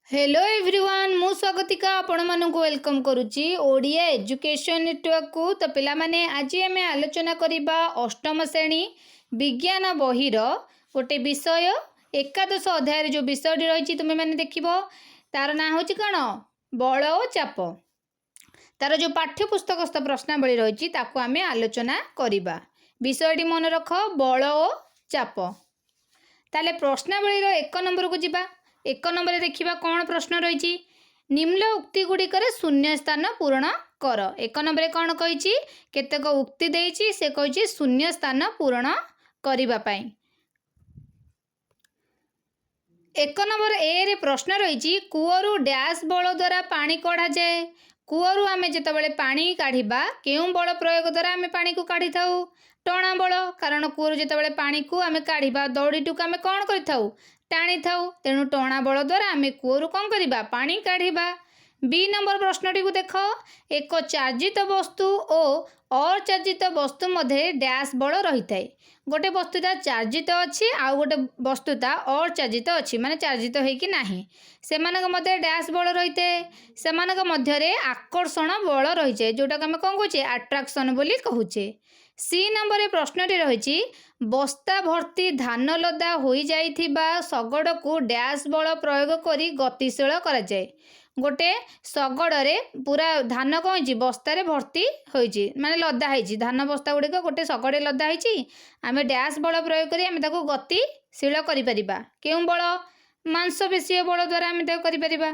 Hello everyone मु स्वागतिका आपण मानक वेलकम करुच्ची ओडिया एजुकेशन नेटवर्क को। तो पिला माने आज आम आलोचना करबा अष्टम श्रेणी विज्ञान बहिर गोटे विषय एकादश अध्याय जो विषय रही तुम्हें मैंने देखिबो तार ना होची कौन बल और चाप। तार जो पाठ्यपुस्तकस्थ प्रश्नावली रही ताकू आम आलोचना करबा। विषयटी मन रख बल और चाप। ताले प्रश्नावली एक नंबर को जिबा। एक नंबर देखिबा कौन प्रश्न रही निम्न उक्ति गुड़िकर शून्य स्थान पूरण कर। एक नंबर कौन कही केतेक उक्ति देछि से कही शून्य स्थान पूरण करिबा पाई। एक नंबर ए रे प्रश्न रही कूअरु डैश बल द्वारा पानी कढ़ा जाए। कूअरु आमे जेतेबेले पानी काढ़िबा केउं बल प्रयोग द्वारा आमे पानी को काढ़ी थाउ टणा बल। कारण कूअरु जेतेबेले पानी को आमे काढ़िबा दौड़ीटू आमे कौन करिथाउ टाणी थाउ। तेणु टणा बल द्वारा आमे कूअरु कौन करिबा पानी काढ़िबा। बी नंबर प्रश्नटी को देख एक चार्जित वस्तु और अचार्जित वस्तु मध्य डैश बल रही है। गोटे वस्तुता चार्जित अच्छी आउ गोटे वस्तुता अचार्जित अच्छी माने चार्जित होइकी नाही से मध्य डैश बल रही है। से मध्य आकर्षण बल रही है जोटा आम कौन कहे अट्राक्शन बोली कहूचे। सी नंबर प्रश्न रही बस्ता भर्ती धान लदा हो जाइथिबा शगड़ को डैश बल प्रयोग करी गतिशील करा जाए। गोटे शगड़े पूरा धान कौन बस्तार भर्ती होइछि माने लदा है धान बस्ता गुड़िक गोटे शगड़े लदा है आम डैश बल प्रयोग करी आम ताको गतिशील करिपरिबा। केउं बल मांसपेशीय बल द्वारा आम ताको करिपरिबा।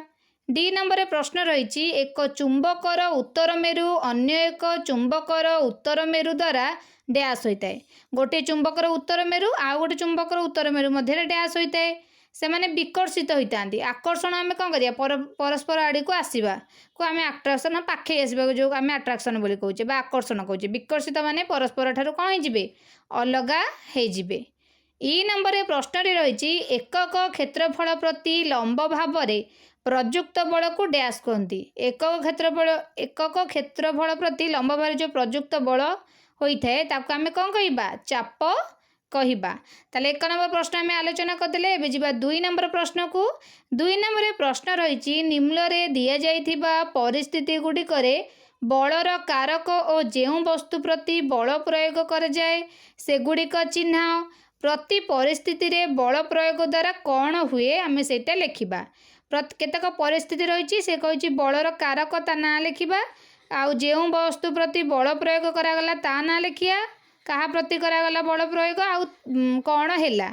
डी नंबर प्रश्न रही एक चुंबकर उत्तर मेरु अन्य एक चुंबकर उत्तर मेरु द्वारा डैश होता है। गोटे चुंबकर उत्तर मेरु आउ गोटे चुंबकर उत्तर मेरु मध्य डैश होता है। से माने विकर्षित होता आकर्षण आम कौन करिया परस्पर आड़ी को आसवा को आम आट्राक्शन पाखे आसवा जो आम आट्राक्शन बोली कहे आकर्षण कहे। विकर्षित माने परस्पर ठारू कौन हो अलगा हो। ई नंबर प्रश्न रही एकक क्षेत्रफल प्रति लंब भाव प्रयुक्त बल को डैश कहती। एकक क्षेत्रफल प्रति लंब भाव जो प्रयुक्त बल होता है ताको आम कौन कहबा चाप कहबा। ताले एक नंबर प्रश्न आम आलोचना करदेले। एबे जिबा दुई नंबर प्रश्न को। दुई नंबर प्रश्न रही निम्न रे दिया जाइथिबा परिस्थिति गुड़िकरे बलर कारक और जेउ वस्तु प्रति बल प्रयोग कर जाए सेगुड़िक चिन्ह। प्रति परिस्थिति रे बल प्रयोग द्वारा कौन हुए आम सेटा लिखिबा। केतक परिस्थिति रही से कही बलर कारक ता ना लिखा आउ जेउ वस्तु प्रति बल प्रयोग करागला ता ना लिखिया कहा प्रति करागला बल प्रयोग आउ कौन हैला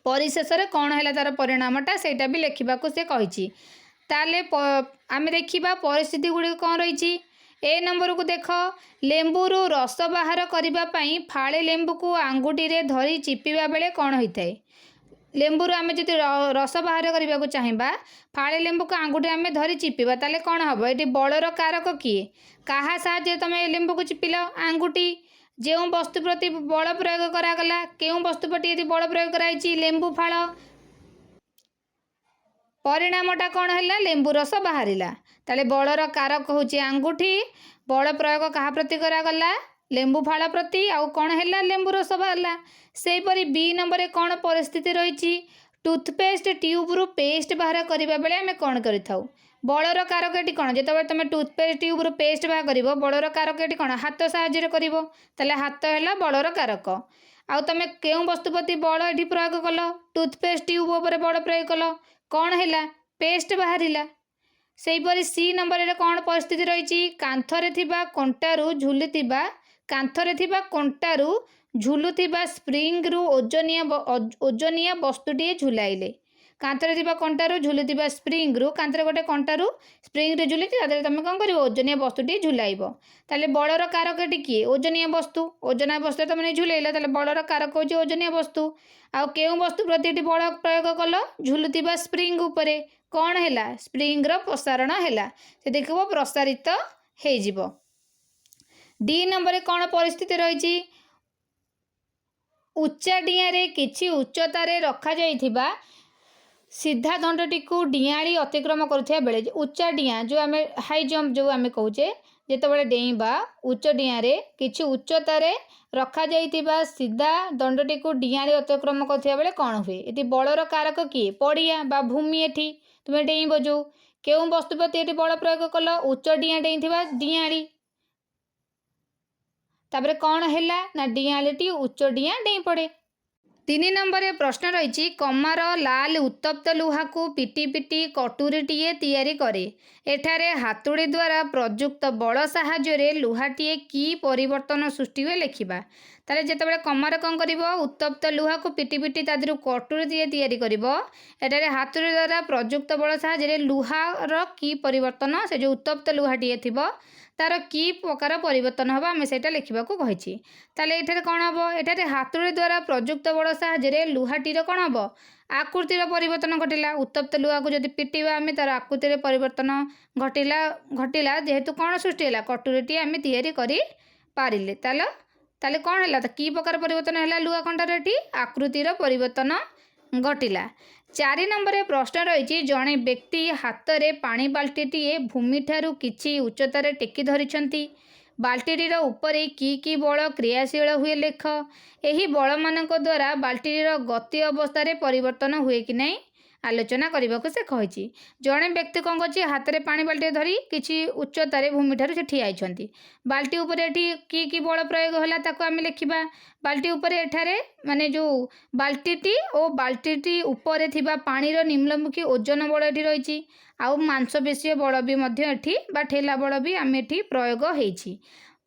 परिशेष रे कौन हैला तार परिणामटा सेटा भी लिखा से कही। ताले आम देखिबा परिस्थिति गुड़ी कौन रही। ए नंबर को देख लेंबुरु रस बाहर करबा पई फाळे लेंबु को आंगुठी रे धरी चिपिबा बेले कौन होता है। लेंबुरु आम जो रस बाहर करने को चाहिए फाळे लेंबु को आंगुठी आम धरी चिपिबा ताले कौन हम ये बलर कारक किए क्या साहाଯ୍य तुम लेंबु को चिपिल आंगुठी। जो वस्तु प्रति बल प्रयोग करागला केउं वस्तु प्रति बल प्रयोग कराई लेंबु फाळ परिणामटा कौन है लेंबु रस बाहरिला। ताले बलर कारक होची आंगुठी बल प्रयोग क्या प्रति करागला लेंबु फाळ प्रति आउ कौन है लेंबु रस बाहरला। सेपरी बी नंबर कौन परिस्थिति रही टूथपेस्ट ट्यूब रु पेस्ट बाहर करने बेले आम कौन करूँ बलर कारक ये कौन जो तुम टूथपेस्ट ट्यूब रु पेस्ट बाहर कर बलर कारक ये कौन हाथ साहाଯ୍य कर हाथ है बलर कारक। आउ तुम केउं वस्तु प्रति बल ये प्रयोग कल टूथपेस्ट ट्यूब उपर बल प्रयोग कल कौन है पेस्ट बाहरिला। सेपरी सी नंबर कौन परिस्थिति रही कांथरे थिबा कंटारू झुलुथिबा कांथरे थिबा कंटारू झुलुथिबा स्प्रिंग रु ओजनिया वस्तुटीए झुलाइले। कांथरे थिबा कंटारू झुलुथिबा स्प्रिंग रु कांथरे गोटे कंटारू स्प्रिंग रे झुली तुम कौन कर ओजनिया वस्तुटी झुलाइब। ताले बलर कारक ये किए ओजनिया वस्तु तुम झुलैल ताले बलर कारक हो ओजनिया वस्तु। आउ केउं वस्तु प्रति बल प्रयोग कल झुलुथिबा स्प्रिंग उपरे कौन है स्प्रिंग रो प्रसारण है से देखो प्रसारित हो। डी नंबर कौन परिस्थिति रही उच्चा डियारे किछि उच्चतारे रखा जाइथिबा सीधा दंडटी को डियाली अतिक्रम करुवा बेले उच्चा डिया जो आम हाई जंप जो आम कहे ଯେତେବେଳେ ଡେଇଁବା ଉଚ୍ଚ ଡିଆଁରେ କିଛି ଉଚ୍ଚତାରେ ରଖାଯାଇଥିବା ସିଧା ଦଣ୍ଡଟିକୁ ଡିଆଁରେ ଅତିକ୍ରମ କରୁଥିବା ବେଳେ କ'ଣ ହୁଏ? ଏଠି ବଳର କାରକ କିଏ? ପଡ଼ିଆ ବା ଭୂମି। ଏଠି ତୁମେ ଡେଇଁବ ଯେଉଁ କେଉଁ ବସ୍ତୁ ପ୍ରତି ଏଠି ବଳ ପ୍ରୟୋଗ କଲ? ଉଚ୍ଚ ଡିଆଁ ଡେଇଁଥିବା ଡିଆଁଳି। ତାପରେ କ'ଣ ହେଲା ନା ଡିଆଁଳିଟି ଉଚ୍ଚ ଡିଆଁ ଡେଇଁ ପଡ଼େ। 3 ନମ୍ବରରେ ପ୍ରଶ୍ନ ରହିଛି କମାର ଲାଲ ଉତ୍ତପ୍ତ ଲୁହାକୁ ପିଟି ପିଟି କଟୁରୀଟିଏ ତିଆରି କରେ। ଏଠାରେ ହାତୁଡ଼ି ଦ୍ୱାରା ପ୍ରଯୁକ୍ତ ବଳ ସାହାଯ୍ୟରେ ଲୁହାଟିଏ କି ପରିବର୍ତ୍ତନ ସୃଷ୍ଟି ହୁଏ ଲେଖିବା। ତାହେଲେ ଯେତେବେଳେ କମାର କ'ଣ କରିବ? ଉତ୍ତପ୍ତ ଲୁହାକୁ ପିଟି ପିଟି ତା ଦେହରୁ କଟୁରୀଟିଏ ତିଆରି କରିବ। ଏଠାରେ ହାତୁଡ଼ି ଦ୍ୱାରା ପ୍ରଯୁକ୍ତ ବଳ ସାହାଯ୍ୟରେ ଲୁହାର କି ପରିବର୍ତ୍ତନ, ସେ ଯେଉଁ ଉତ୍ତପ୍ତ ଲୁହାଟିଏ ଥିବ ତାର କି ପ୍ରକାର ପରିବର୍ତ୍ତନ ହେବ ଆମେ ସେଇଟା ଲେଖିବାକୁ କହିଛି। ତାହେଲେ ଏଠାରେ କ'ଣ ହେବ? ଏଠାରେ ହାତୁଡ଼ି ଦ୍ୱାରା ପ୍ରଯୁକ୍ତ ବଳ ସାହାଯ୍ୟରେ ଲୁହାଟିର କ'ଣ ହେବ? ଆକୃତିର ପରିବର୍ତ୍ତନ ଘଟିଲା। ଉତ୍ତପ୍ତ ଲୁହାକୁ ଯଦି ପିଟିବା ଆମେ ତାର ଆକୃତିରେ ପରିବର୍ତ୍ତନ ଘଟିଲା ଯେହେତୁ କ'ଣ ସୃଷ୍ଟି ହେଲା? କଟୁରୀଟି ଆମେ ତିଆରି କରିପାରିଲେ। ତାହେଲେ କ'ଣ ହେଲା? କି ପ୍ରକାର ପରିବର୍ତ୍ତନ ହେଲା? ଲୁହା ଖଣ୍ଡର ଏଠି ଆକୃତିର ପରିବର୍ତ୍ତନ ଘଟିଲା। 4 ନମ୍ବରରେ ପ୍ରଶ୍ନ ରହିଛି ଜଣେ ବ୍ୟକ୍ତି ହାତରେ ପାଣି ବାଲ୍ଟିଟିଏ ଭୂମିଠାରୁ କିଛି ଉଚ୍ଚତାରେ ଟେକି ଧରିଛନ୍ତି। ବାଲ୍ଟିଟିର ଉପରେ କି ବଳ କ୍ରିୟାଶୀଳ ହୁଏ ଲେଖ। ଏହି ବଳମାନଙ୍କ ଦ୍ୱାରା ବାଲ୍ଟିଟିର ଗତି ଅବସ୍ଥାରେ ପରିବର୍ତ୍ତନ ହୁଏ କି ନାହିଁ ଆଲୋଚନା କରିବାକୁ ସେ କହିଛି। ଜଣେ ବ୍ୟକ୍ତି କ'ଣ କରୁଛି? ହାତରେ ପାଣି ବାଲ୍ଟି ଧରି କିଛି ଉଚ୍ଚତାରେ ଭୂମିଠାରୁ ସେ ଠିଆ ହେଇଛନ୍ତି। ବାଲ୍ଟି ଉପରେ ଏଠି କି ବଳ ପ୍ରୟୋଗ ହେଲା ତାକୁ ଆମେ ଲେଖିବା। ବାଲ୍ଟି ଉପରେ ଏଠାରେ ମାନେ ଯେଉଁ ବାଲ୍ଟିଟି ଓ ବାଲ୍ଟିଟି ଉପରେ ଥିବା ପାଣିର ନିମ୍ନମୁଖୀ ଓଜନ ବଳ ଏଠି ରହିଛି। ଆଉ ମାଂସପେଶୀୟ ବଳ ବି ମଧ୍ୟ ଏଠି ବା ଠେଲା ବଳ ବି ଆମେ ଏଠି ପ୍ରୟୋଗ ହେଇଛି।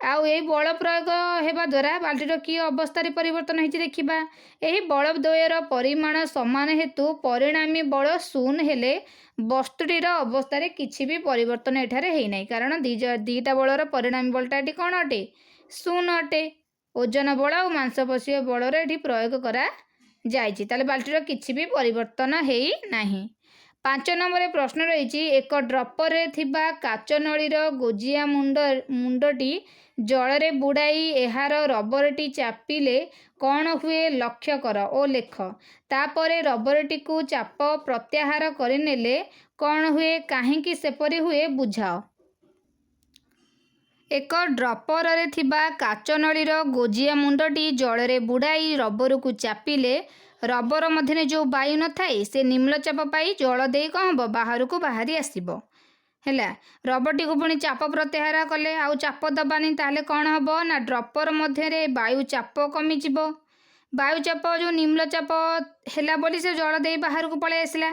ଆଉ ଏହି ବଳ ପ୍ରୟୋଗ ହେବା ଦ୍ୱାରା ବାଲ୍ଟିର କି ଅବସ୍ଥାରେ ପରିବର୍ତ୍ତନ ହେଇଛି ଦେଖିବା। ଏହି ବଳ ଦ୍ୱୟର ପରିମାଣ ସମାନ ହେତୁ ପରିଣାମୀ ବଳ 0 ହେଲେ ବସ୍ତୁଟିର ଅବସ୍ଥାରେ କିଛି ବି ପରିବର୍ତ୍ତନ ଏଠାରେ ହେଇନାହିଁ। କାରଣ ଦୁଇଟା ବଳର ପରିଣାମୀ ବଳଟା ଏଠି କ'ଣ ଅଟେ? 0 ଅଟେ। ଓଜନ ବଳ ଆଉ ମାଂସପେଶୀୟ ବଳର ଏଠି ପ୍ରୟୋଗ କରାଯାଇଛି। ତାହେଲେ ବାଲ୍ଟିର କିଛି ବି ପରିବର୍ତ୍ତନ ହେଇନାହିଁ। 5 ନମ୍ବରରେ ପ୍ରଶ୍ନ ରହିଛି ଏକ ଡ୍ରପରରେ ଥିବା କାଚ ନଳୀର ଗୋଜିଆ ମୁଣ୍ଡଟି ଜଳରେ ବୁଡ଼ାଇ ଏହାର ରବରଟି ଚାପିଲେ କ'ଣ ହୁଏ ଲକ୍ଷ୍ୟ କର ଓ ଲେଖ। ତାପରେ ରବରଟିକୁ ଚାପ ପ୍ରତ୍ୟାହାର କରିନେଲେ କ'ଣ ହୁଏ? କାହିଁକି ସେପରି ହୁଏ ବୁଝାଅ। ଏକ ଡ୍ରପରରେ ଥିବା କାଚ ନଳୀର ଗୋଜିଆ ମୁଣ୍ଡଟି ଜଳରେ ବୁଡ଼ାଇ ରବରକୁ ଚାପିଲେ ରବର ମଧ୍ୟରେ ଯେଉଁ ବାୟୁ ନଥାଏ ସେ ନିମ୍ନଚାପ ପାଇ ଜଳ ଦେଇ କ'ଣ ହେବ? ବାହାରକୁ ବାହାରି ଆସିବ। ହେଲା, ରବରଟିକୁ ପୁଣି ଚାପ ପ୍ରତ୍ୟାହାର କଲେ ଆଉ ଚାପ ଦେବାନି ତାହେଲେ କ'ଣ ହେବ ନା ଡ୍ରପର ମଧ୍ୟରେ ବାୟୁ ଚାପ କମିଯିବ। ବାୟୁ ଚାପ ଯେଉଁ ନିମ୍ନଚାପ ହେଲା ବୋଲି ସେ ଜଳ ଦେଇ ବାହାରକୁ ପଳାଇ ଆସିଲା।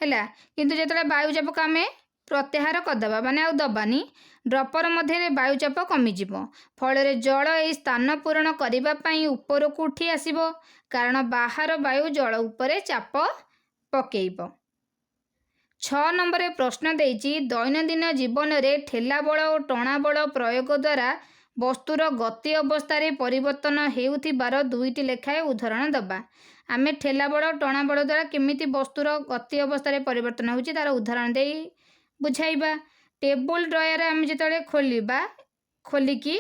ହେଲା, କିନ୍ତୁ ଯେତେବେଳେ ବାୟୁ ଚାପକୁ ଆମେ ପ୍ରତ୍ୟାହାର କରିଦେବା ମାନେ ଆଉ ଦେବାନି ଡ୍ରପର ମଧ୍ୟରେ ବାୟୁ ଚାପ କମିଯିବ। ଫଳରେ ଜଳ ଏହି ସ୍ଥାନ ପୂରଣ କରିବା ପାଇଁ ଉପରକୁ ଉଠି ଆସିବ କାରଣ ବାହାର ବାୟୁ ଜଳ ଉପରେ ଚାପ ପକେଇବ। 6 ନମ୍ବରରେ ପ୍ରଶ୍ନ ଦେଇଛି ଦୈନନ୍ଦିନ ଜୀବନରେ ଠେଲା ବଳ ଓ ଟଣା ବଳ ପ୍ରୟୋଗ ଦ୍ୱାରା ବସ୍ତୁର ଗତି ଅବସ୍ଥାରେ ପରିବର୍ତ୍ତନ ହେଉଥିବାର 2ଟି ଲେଖାଏଁ ଉଦାହରଣ ଦେବା। ଆମେ ଠେଲା ବଳ ଟଣା ବଳ ଦ୍ୱାରା କେମିତି ବସ୍ତୁର ଗତି ଅବସ୍ଥାରେ ପରିବର୍ତ୍ତନ ହେଉଛି ତାର ଉଦାହରଣ ଦେଇ ବୁଝାଇବା। ଟେବୁଲ ଡ୍ରୟର ଆମେ ଯେତେବେଳେ ଖୋଲିକି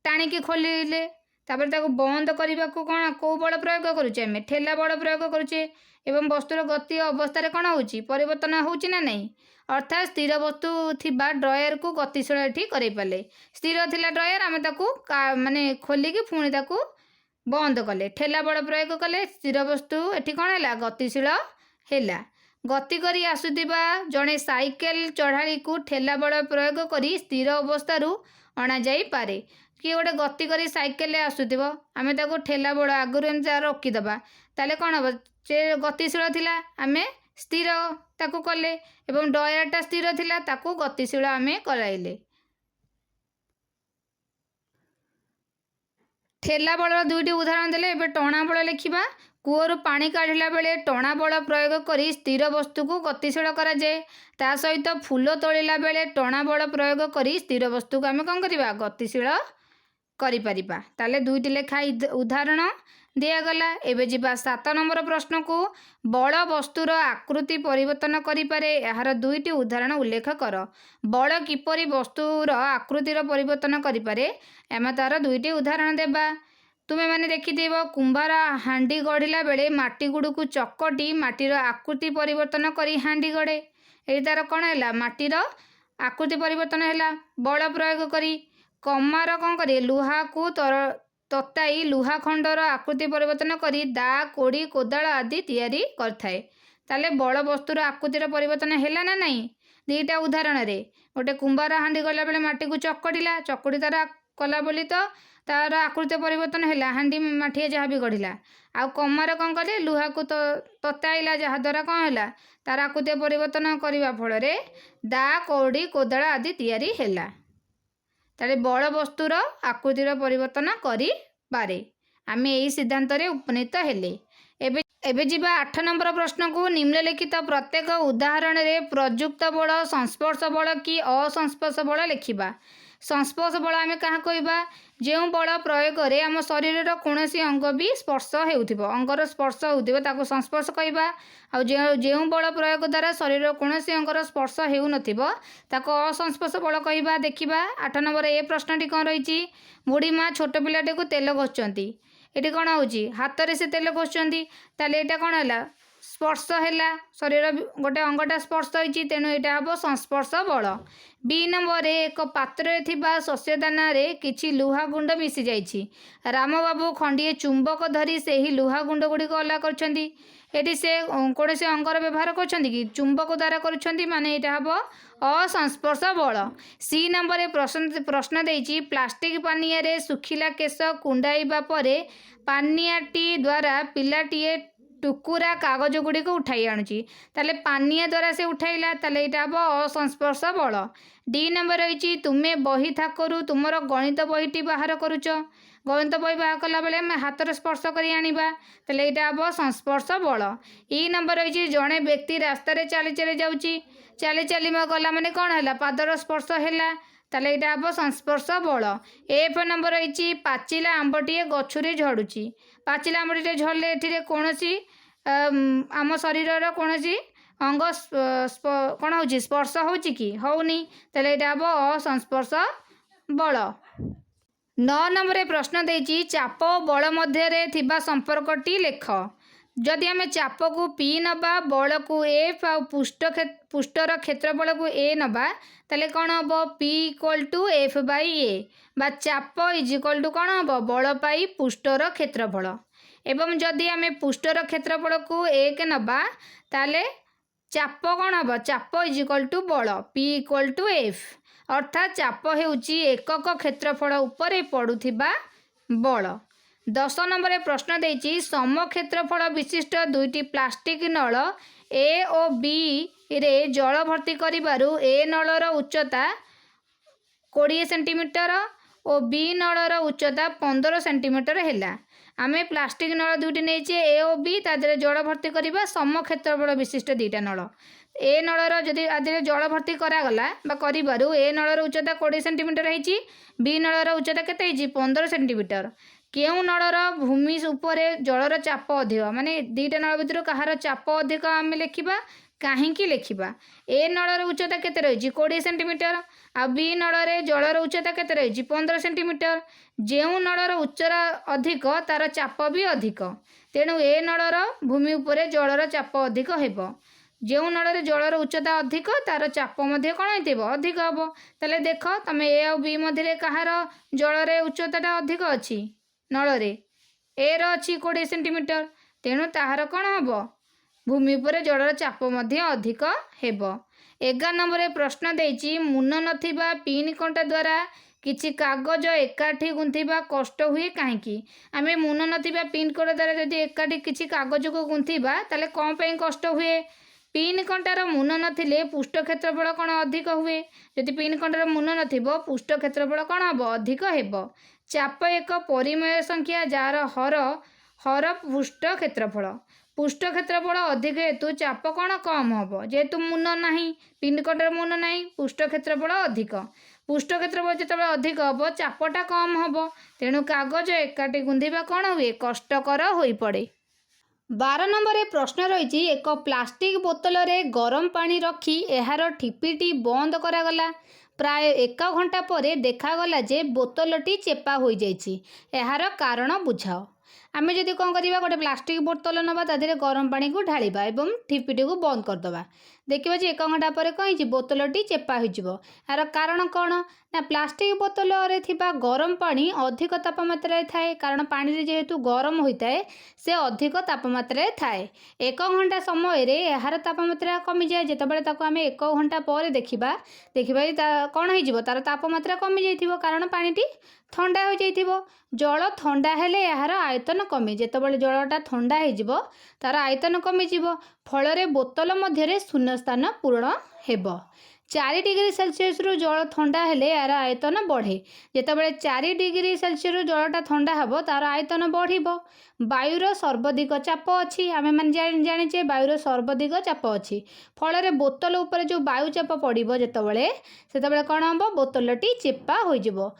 ଟାଣିକି ଖୋଲିଲେ ତାପରେ ତାକୁ ବନ୍ଦ କରିବାକୁ କ'ଣ କେଉଁ ବଳ ପ୍ରୟୋଗ କରୁଛେ? ଆମେ ଠେଲା ବଳ ପ୍ରୟୋଗ କରୁଛେ ଏବଂ ବସ୍ତୁର ଗତି ଅବସ୍ଥାରେ କ'ଣ ହେଉଛି? ପରିବର୍ତ୍ତନ ହେଉଛି ନା ନାହିଁ? ଅର୍ଥାତ୍ ସ୍ଥିର ବସ୍ତୁ ଥିବା ଡ୍ରୟରକୁ ଗତିଶୀଳ ଏଠି କରାଇପାରିଲେ। ସ୍ଥିର ଥିଲା ଡ୍ରୟର ଆମେ ତାକୁ ମାନେ ଖୋଲିକି ପୁଣି ତାକୁ ବନ୍ଦ କଲେ, ଠେଲା ବଳ ପ୍ରୟୋଗ କଲେ ସ୍ଥିର ବସ୍ତୁ ଏଠି କ'ଣ ହେଲା? ଗତିଶୀଳ ହେଲା। ଗତି କରି ଆସୁଥିବା ଜଣେ ସାଇକେଲ ଚଢ଼ାଳିକୁ ଠେଲା ବଳ ପ୍ରୟୋଗ କରି ସ୍ଥିର ଅବସ୍ଥାରୁ ଅଣାଯାଇପାରେ। କିଏ ଗୋଟେ ଗତି କରି ସାଇକେଲରେ ଆସୁଥିବ ଆମେ ତାକୁ ଠେଲା ବଳ ଆଗରୁ ଏମିତି ରଖିଦେବା ତାହେଲେ କ'ଣ ହେବ? ସେ ଗତିଶୀଳ ଥିଲା ଆମେ ସ୍ଥିର ତାକୁ କଲେ ଏବଂ ଡ୍ରୟରଟା ସ୍ଥିର ଥିଲା ତାକୁ ଗତିଶୀଳ ଆମେ କରାଇଲେ। ଠେଲା ବଳର 2ଟି ଉଦାହରଣ ଦେଲେ। ଏବେ ଟଣା ବଳ ଲେଖିବା। କୂଅରୁ ପାଣି କାଢ଼ିଲା ବେଳେ ଟଣା ବଳ ପ୍ରୟୋଗ କରି ସ୍ଥିର ବସ୍ତୁକୁ ଗତିଶୀଳ କରାଯାଏ। ତା ସହିତ ଫୁଲ ତୋଳିଲା ବେଳେ ଟଣା ବଳ ପ୍ରୟୋଗ କରି ସ୍ଥିର ବସ୍ତୁକୁ ଆମେ କ'ଣ କରିବା? ଗତିଶୀଳ କରିପାରିବା। ତାହେଲେ 2ଟି ଲେଖା ଉଦାହରଣ ଦିଆଗଲା। ଏବେ ଯିବା 7 ନମ୍ବର ପ୍ରଶ୍ନକୁ। ବଳ ବସ୍ତୁର ଆକୃତି ପରିବର୍ତ୍ତନ କରିପାରେ, ଏହାର 2ଟି ଉଦାହରଣ ଉଲ୍ଲେଖ କର। ବଳ କିପରି ବସ୍ତୁର ଆକୃତିର ପରିବର୍ତ୍ତନ କରିପାରେ ଆମେ ତାର 2ଟି ଉଦାହରଣ ଦେବା। ତୁମେମାନେ ଦେଖିଥିବ କୁମ୍ଭାର ହାଣ୍ଡି ଗଢ଼ିଲା ବେଳେ ମାଟି ଗୁଡ଼ିକୁ ଚକଟି ମାଟିର ଆକୃତି ପରିବର୍ତ୍ତନ କରି ହାଣ୍ଡି ଗଢ଼େ। ଏଠି ତାର କ'ଣ ହେଲା? ମାଟିର आकृति परिवर्तन है बल प्रयोग करी कमार कौन करे लुहा को तताई लुहा खंडर आकृति परिवर्तन करी दा कोड़ी कोदाल आदि तैयारी करथाए। ताले बड़ वस्तुर आकृतिर परिवर्तन है ना नहीं। दुईटा उदाहरण रे गोटे कुंभार हांडी गला बेले माटी को चकड़िला चकड़ी तार कला बोली तो तार आकृति परिवर्तन है हांडी माठिया जहाँ भी गढ़िला आउ कमार कौन कले लुहा को तताइला जहाँद्वारा कौन है तार आकृति परिवर्तन करने फल दा कौड़ी कोदाल आदि तैयारी है। ताले बड़ वस्तुर आकृतिर परिवर्तन करि पारे आमे एही सिद्धांत रे उपनीत हेले। एबे जीवा 8 नंबर प्रश्न को निम्नलिखित प्रत्येक उदाहरण रे प्रयुक्त बल संस्पर्श बल कि असंस्पर्श बल लिखिबा। संस्पर्श बल आमे कहा कहबा जो बल प्रयोग रे आम शरीर कौनसी अंग भी स्पर्श हेउथिबो अंगर स्पर्श होउथिबो ताको संस्पर्श कहबा। आ जो बल प्रयोग द्वारा शरीर कौनसी अंगर स्पर्श हेउ नथिबो ताको असंस्पर्श बल कहबा। देखिबा 8 नंबर ए प्रश्नटी कौन रही बुढ़ी माँ छोट पिलाटे को तेल घोषुचंती एटी कौन होची हाथ रे से तेल घोषुचंती ताले एटा कौन है स्पर्श है शरीर गोटे अंगटा स्पर्श होती तेणु यहाँ हम संस्पर्श बल। बी नंबर एक पात्र थिबा शस्य दाना रे किछि लुहा गुंड मिसी जाइछि राम बाबू खंडिए चुंबक धरी से ही लुहा गुंड गुड़िक अलग करछंती एटी से कौन से अंगर व्यवहार करछंती कि चुंबक द्वारा करछंती माने यहाँ हम असंस्पर्श बल। सी नंबर प्रश्न देइछि प्लास्टिक पानिया रे सुखिला केश कुंडाइबा परे पानियाटी द्वारा पिलाटीए टुकुरा कागज गुड़िक उठाई आणुची ताले पानिया द्वारा से उठाइला ताले एटा हम असंस्पर्श बल। डी नंबर रही तुमे बही थाकरू तुमर गणित बहीटी बाहर करुच गणित बही बाहर कला बेले आम हाथ स्पर्श करी आनिबा ताले एटा हम संस्पर्श बल। ई नंबर रही जड़े व्यक्ति रास्ता चली चली जाउची चली चली गला माने कौन है पादर स्पर्श है ताले एटा हम संस्पर्श बल। एफ नंबर रही पाचिला आंबटीए गछुरी झड़ुची पाचिला आंबटीटे झड़ले एठिरे कौनसी आम शरीर कौनसी अंग कौन हो स्पर्श होची कि होनी ताले एटा हम असंस्पर्श बल। 9 नंबर प्रश्न देइछि चाप और बल मध्य रे थिबा संपर्कटी लेख। जदि आम चाप को पी नबा बल को एफ आ पुष्टर क्षेत्रफल को ए नबा ताले कौन हम P equal to F by A बा चाप इज इक्वल टू कौन हम बल पाई पुष्टर क्षेत्रफल। एवं जदि आम पुष्टर क्षेत्रफल को एक नबा ताले चाप कौन हम चाप इज इक्वल टू बल पी इक्वल टू एफ अर्थात चाप हेउची एकक क्षेत्रफल उपरे पड़ुथिबा बल। 10 नंबर प्रश्न देइछि सम क्षेत्रफल विशिष्ट दुईटी प्लास्टिक नल ए और बी रे जल भर्ती करिबारु ए नलर उच्चता 20 सेंटीमीटर और बी नलर उच्चता 15 सेंटीमीटर है। आमे प्लास्टिक नल दुईटी नहीं ए और बी तादरे जल भर्ती करवा सम क्षेत्रफल विशिष्ट दुईटा नल ए नलर जदि आदि जल भर्ती करागला करू ए नलर उच्चता 20 सेंटीमीटर है बी नलर उच्चता केते 15 सेंटीमीटर। केउ नलर भूमि उपरे जलर चाप अधिक माने दुईटा नल भितर कहार चाप अधिक आम लिखा कहीं लिखा ए नलर उच्चता केते रही 20 सेंटीमीटर आ बी नलर जलर उच्चता केते रही 15 सेंटीमीटर। जो नलर उच्चता अधिक तार चाप भी अधिक तेणु ए नलर भूमि उपरे जलर चाप अधिक हेब जो नलर जलर उच्चता अधिक तार चाप मध्य कौन हो अधिक हम ताले देख तुम ए और बी मध्य कहार जलर उच्चता अधिक अच्छी नलरे ए रही 20 सेंटीमीटर तेणु ताहार कौन हम भूमि पर जलर चाप मध्य अधिक हेब। 11 नंबर प्रश्न देइछि मुन नथिबा पिन कंटा द्वारा किछि कागज एकाठी गुंथिबा कष्ट हुए कहीं आमे मुन नथिबा पिन कंटा द्वारा जदि एकाठी किछि कागज को गुंथिबा ताले कौन पई कष्ट हुए पिन कंटार मुन नथिले पृष्ठ क्षेत्रफल कौन अधिक हुए जदि पिन कंटार मुन नथिबो पृष्ठ क्षेत्रफल कौन हम अधिक हेब। चाप एक परिमेय संख्या जार हर हर पृष्ठ क्षेत्रफल अधिक हेतु चाप कौन कम हम जेहेतु मुन नहीं पिन कंटार मुन नहीं पृष्ठ क्षेत्रफल अधिक पृष्ठ क्षेत्रफल जिते अधिक हम चापटा कम हम तेणु कागज एकाठी गुंधिबा कौन हुए कष्टकर हो पड़े। 12 नंबर प्रश्न रही एक प्लास्टिक बोतल रे गरम पानी रखी एहार ठिपीटी बंद करागला प्राय 1 घंटा पर देखागला जे बोतलटी चेपा हो जाइछि एहार कारण बुझाओ। आमे जदि कौन करवा गोटे प्लास्टिक बोतल नवा तादेह गरम पानी को ढालिबा एवं ठिपिटी को बंद करदे देखा जे 1 घंटा पर कहीं बोतलटी चेपा हो यार कारण कौन ना प्लास्टिक बोतल रे थिबा गरम पानी अधिक तापमात्रा थाए कारण पानी जेहेतु गरम होता है से अधिक तापमात्रा थाए 1 घंटा समय यार तापमात्रा कमी जाए जितेबाला ताको आम 1 घंटा पर देखा कौन हो तार तापमात्रा कमी जाइथिबो कारण पानीटी ठंडा हो जाइथिबो जल ठंडा हेले यार आयतन कमी जितेबाला जलटा ठंडा हो तार आयतन कमी जीव फल बोतल मध्य शून्य स्थान पूर्ण हेब 4 डिग्री सेल्सियस रु जल ठंडा हेले यार आयतन बढ़े जितेबाला 4 डिग्री सेल्सियस रु जलटा ठंडा हेब तार आयतन बढ़िबो वायुर सर्वाधिक चाप अच्छी आम मैंने जाने वायुर सर्वाधिक चाप अच्छी फल बोतल उपर जो वायु चाप पड़ो जितेबाला से कौन हम बोतलटी चेपा हो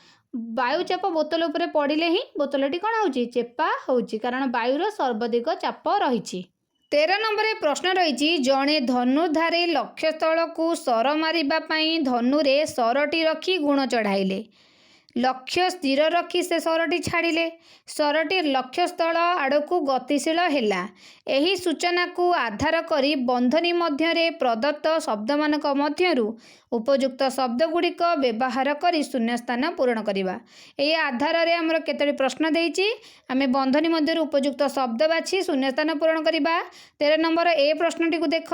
वायुचाप बोतल उपरे पड़े ही बोतलटी कौन हो चेपा हो कारण वायुर सर्वाधिक चाप रही 13 नंबर प्रश्न रही जड़े धनुर्धारी लक्ष्यस्थल को सर मारिबापी धनुरे सरटी रखी गुण चढ़ाइले लक्ष्य स्थिर रखी से सरटी छाड़िले सरटी लक्ष्यस्थल आड़कू गतिशील हैला एही सूचना को आधार करी बंधनी मध्यरे प्रदत्त शब्द मानक मध्यरु उपयुक्त शब्द गुड़िक व्यवहार करी शून्य स्थान पूरण करवा ये आधार रे हमर केतोटी प्रश्न देइछि आमे बंधनी मध्यरु उपयुक्त शब्द बाछि शून्य स्थान पूरण करवा 13 नंबर ए प्रश्नटी को देख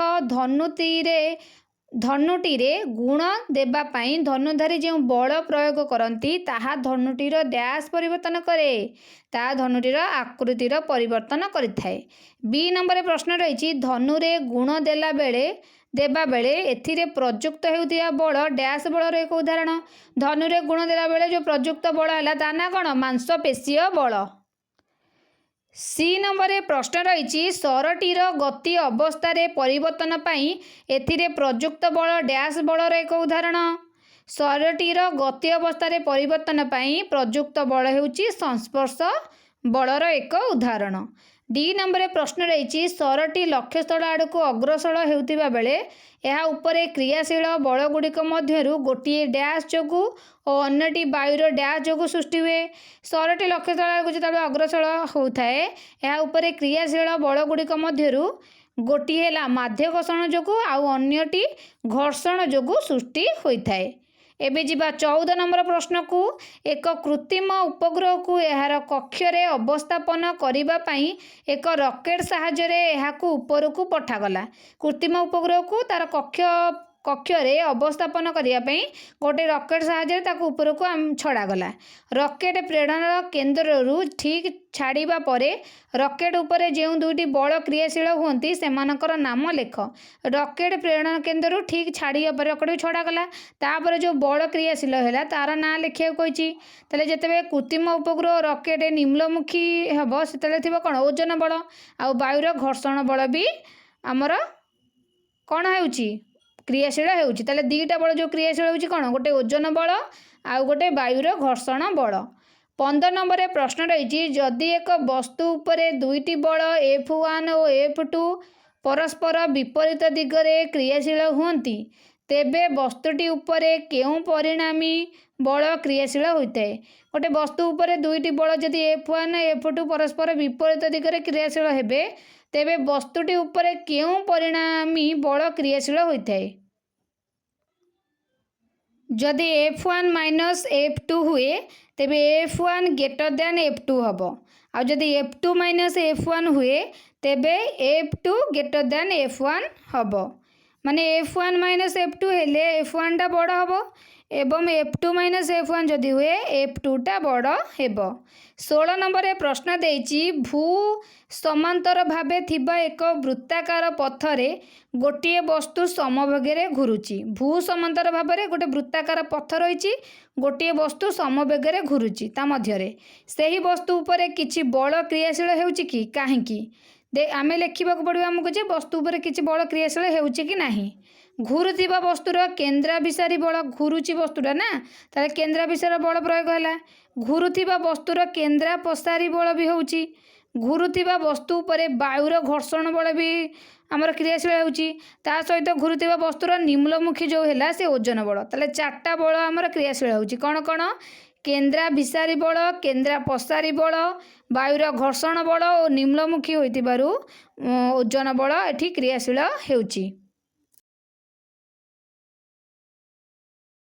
धनुटीरे गुण देवाई धनुधारी जो बल प्रयोग करती ताहा धनुटीर डैश परिवर्तन करे ता धनुटीर आकृतिर परिवर्तन करिथाए बी नंबर प्रश्न रही धनुरे गुण देवा बेले एथिरे प्रयुक्त होउथिया बल डैश बलर एक उदाहरण धनुरे गुण देला बेले जो प्रयुक्त बल है ता ना कौन मांसपेशीय बल सी नंबर प्रश्न रही सरटीर गति अवस्था परिवर्तन पाई एथिरे प्रयुक्त बल डैश बलर एक उदाहरण सरटीर गति अवस्था परिवर्तन पाई प्रयुक्त बल हेउची संस्पर्श बलर एक उदाहरण डी नंबर प्रश्न रही सरटी लक्ष्यस्थल आड़ को अग्रसर होता बेले यह उपरे क्रियाशील बल गुड़िक मध्यरु गोटे डैश जोगु और अन्यटी वायुर डैश जोगु सृष्टि हुए सरटी लक्ष्यस्थल आड़ को जो अग्रसर होता है यह उपरे क्रियाशील बल गुड़िक मध्यरु गोटे है माध्याकर्षण जोगु आउ अन्यटी घर्षण जोगु सृष्टि होता है एबे जीवा 14 नंबर प्रश्न को एक कृत्रिम उपग्रह को यार कक्षरे अवस्थापन करिबा पई एक रॉकेट साहाय्य रे एहाकू ऊपर को पठागला कृत्रिम उपग्रह को तार कक्षरे अवस्थापन करने गोटे रॉकेट साहाय्य ताको ऊपर को छड़ागला रॉकेट प्रेरण केन्द्र ठीक छाड़िबा परे रॉकेट उपरे जो दुईटी बल क्रियाशील होती से नाम लेख रॉकेट प्रेरण केन्द्र ठीक छाड़िया पर रॉकेट छड़ागला तापर जो बल क्रियाशील है तार ना लिखा कही जिते कृत्रिम उपग्रह रॉकेट निम्नमुखी हम से कौन ओजन बल आउ वायुर घर्षण बल भी आमर कौन हो क्रियाशील होउची ताले दीटा बल जो क्रियाशील होउची कौन गोटे ओजन बल आउ गोटे वायुर घर्षण बल 15 नंबर प्रश्न रही जदि एक वस्तु उपरे दुईटी बल F1 और F2 परस्पर विपरीत दिगरे क्रियाशील हुंती तेबे वस्तुटी उपरे केउं परिणामी बल क्रियाशील होता है गोटे वस्तु उपरे दुईटी बल जदि F1 F2 परस्पर विपरीत दिगरे क्रियाशील हेबे तेबे वस्तुटी उपरे केउं परिणामी बल क्रियाशील होता है जदि F1 माइनस F2 हुए तेबे F1 ग्रेटर दैन F2 हम आ जदि F2 माइनस F1 हुए तेबे F2 ग्रेटर दैन F1 हम माने F1 माइनस F2 हेले F1 टा बड़ हम एवं F2 माइनस F1 जदि हुए F2 टा बड़ हेब 16 नंबर प्रश्न देइछि भू समांतर भावे थिबा एक वृत्ताकार पथरे गोटे वस्तु समवेगे घुरुची भू समांतर भावे गोटे वृत्ताकार पथ रही गोटे वस्तु समवेगे घुरुची ता मध्यरे सही वस्तु उपरे किछि बल क्रियाशील हेउची कि काहेकि आमे लेखिबा को पड़िबा हमको जे वस्तु उपरे किछि बल क्रियाशील हेउची कि नाही घुरुथिबा वस्तुर केन्द्राभिसारी बल घुरुची वस्तुटा ना ताले केन्द्राभिसार बल प्रयोग है घुरुथिबा वस्तुर केन्द्रापसारी बल भी होउची घुरुथिबा वस्तु उपरे वायुर घर्षण बल भी आमर क्रियाशील होउची ता सहित घुरुथिबा वस्तुर निम्नमुखी जो है से ओजन बल ताले 4टा बल आमर क्रियाशील होउची कौन कौन କେନ୍ଦ୍ରାଭିସାରୀ ବଳ, କେନ୍ଦ୍ରା ପ୍ରସାରୀ ବଳ, ବାୟୁର ଘର୍ଷଣ ବଳ ଓ ନିମ୍ନମୁଖୀ ହୋଇଥିବାରୁ ଓଜନ ବଳ ଏଠି କ୍ରିୟାଶୀଳ ହେଉଛି।